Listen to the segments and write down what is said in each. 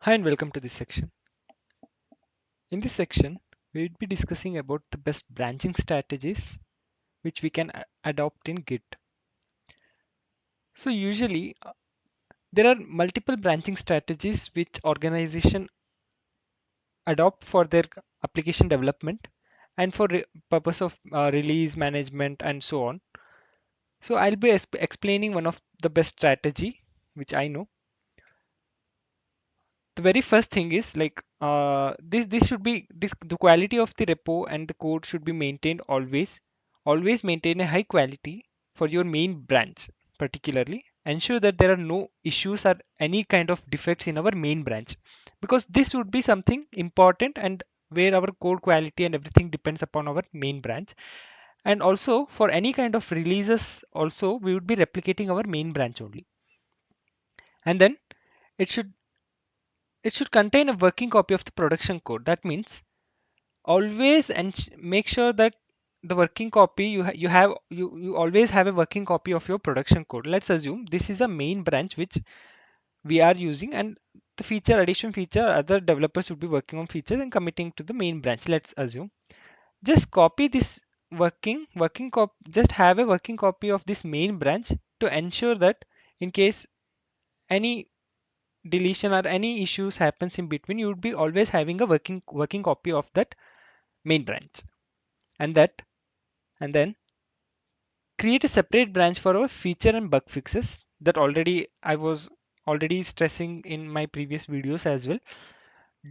Hi and welcome to this section. In this section, we will be discussing about the best branching strategies which we can adopt in Git. So usually there are multiple branching strategies which organization adopt for their application development and for purpose of release management and so on. So I'll be explaining one of the best strategy which I know. The very first thing is like this should be the quality of the repo and the code should be maintained always maintain a high quality for your main branch. Particularly ensure that there are no issues or any kind of defects in our main branch, because this would be something important and where our code quality and everything depends upon our main branch. And also for any kind of releases also we would be replicating our main branch only. And then it should it should contain a working copy of the production code. That means always and make sure that the working copy you always have a working copy of your production code. Let's assume this is a main branch which we are using, and the feature addition feature other developers would be working on features and committing to the main branch. Let's assume just copy this working copy, just have a working copy of this main branch to ensure that in case any deletion or any issues happens in between, you would be always having a working copy of that main branch. And then create a separate branch for our feature and bug fixes that already I was already stressing in my previous videos as well.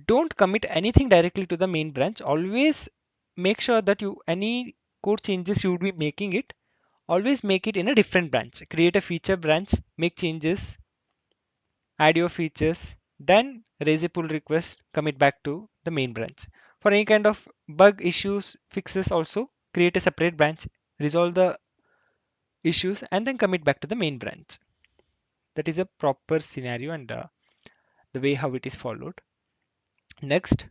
Don't commit anything directly to the main branch. Always make sure that you any code changes you would be making it, always make it in a different branch. Create a feature branch, make changes, add your features, then raise a pull request, commit back to the main branch. For any kind of bug issues, fixes also, create a separate branch, resolve the issues, and then commit back to the main branch. That is a proper scenario and the way how it is followed. Next,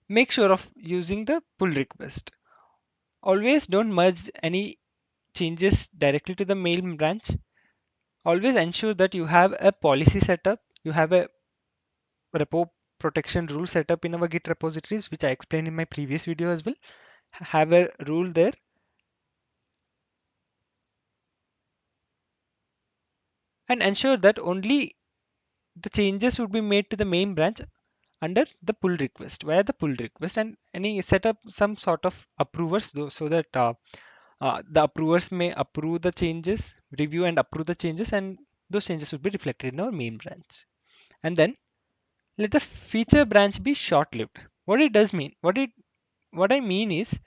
make sure of using the pull request. Always don't merge any changes directly to the main branch. Always ensure that you have a policy setup, you have a repo protection rule set up in our Git repositories, which I explained in my previous video as well. Have a rule there. And ensure that only the changes would be made to the main branch under the pull request, via the pull request, and any set up some sort of approvers though, so that the approvers may approve the changes, review and approve the changes, and those changes would be reflected in our main branch. And then let the feature branch be short-lived. What it does mean, what I mean is,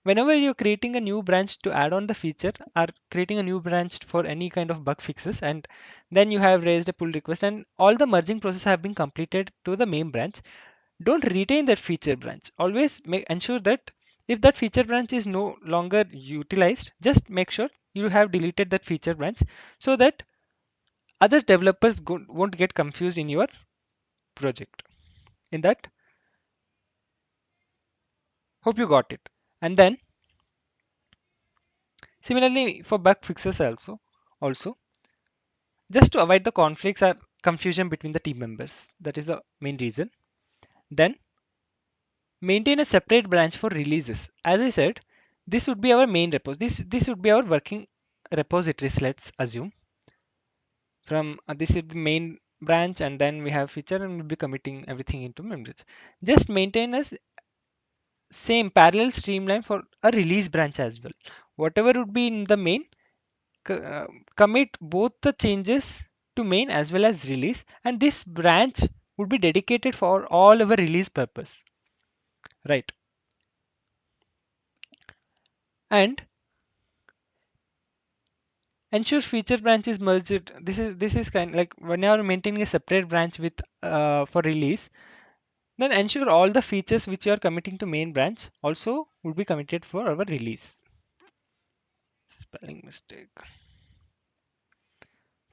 whenever you're creating a new branch to add on the feature or creating a new branch for any kind of bug fixes, and then you have raised a pull request and all the merging process have been completed to the main branch, don't retain that feature branch. Always ensure that if that feature branch is no longer utilized, just make sure you have deleted that feature branch so that other developers won't get confused in your project. In that, hope you got it. And then similarly for bug fixes also just to avoid the conflicts or confusion between the team members. That is the main reason. Then maintain a separate branch for releases. As I said, this would be our main repos. This would be our working repositories. Let's assume from this is the main branch, and then we have feature, and we'll be committing everything into members. Just maintain a same parallel streamline for a release branch as well. Whatever would be in the main, commit both the changes to main as well as release, and this branch would be dedicated for all our release purpose, right? And ensure feature branch is merged. This is kind of like when you are maintaining a separate branch with for release, then ensure all the features which you are committing to main branch also would be committed for our release. Spelling mistake.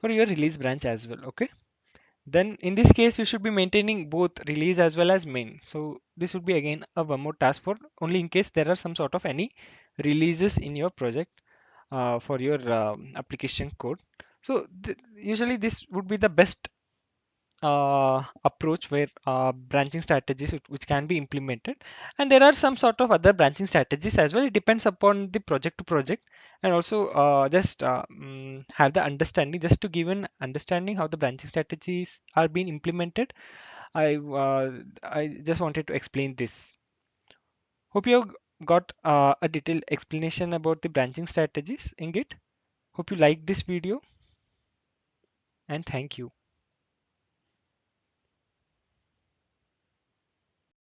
For your release branch as well, okay? Then in this case, you should be maintaining both release as well as main. So this would be again a one more task for only in case there are some sort of any releases in your project for your application code. So usually this would be the best approach where branching strategies which can be implemented, and there are some sort of other branching strategies as well. It depends upon the project to project, and also just have the understanding, just to give an understanding how the branching strategies are being implemented. I just wanted to explain this. Hope you got a detailed explanation about the branching strategies in Git. Hope you like this video, and thank you.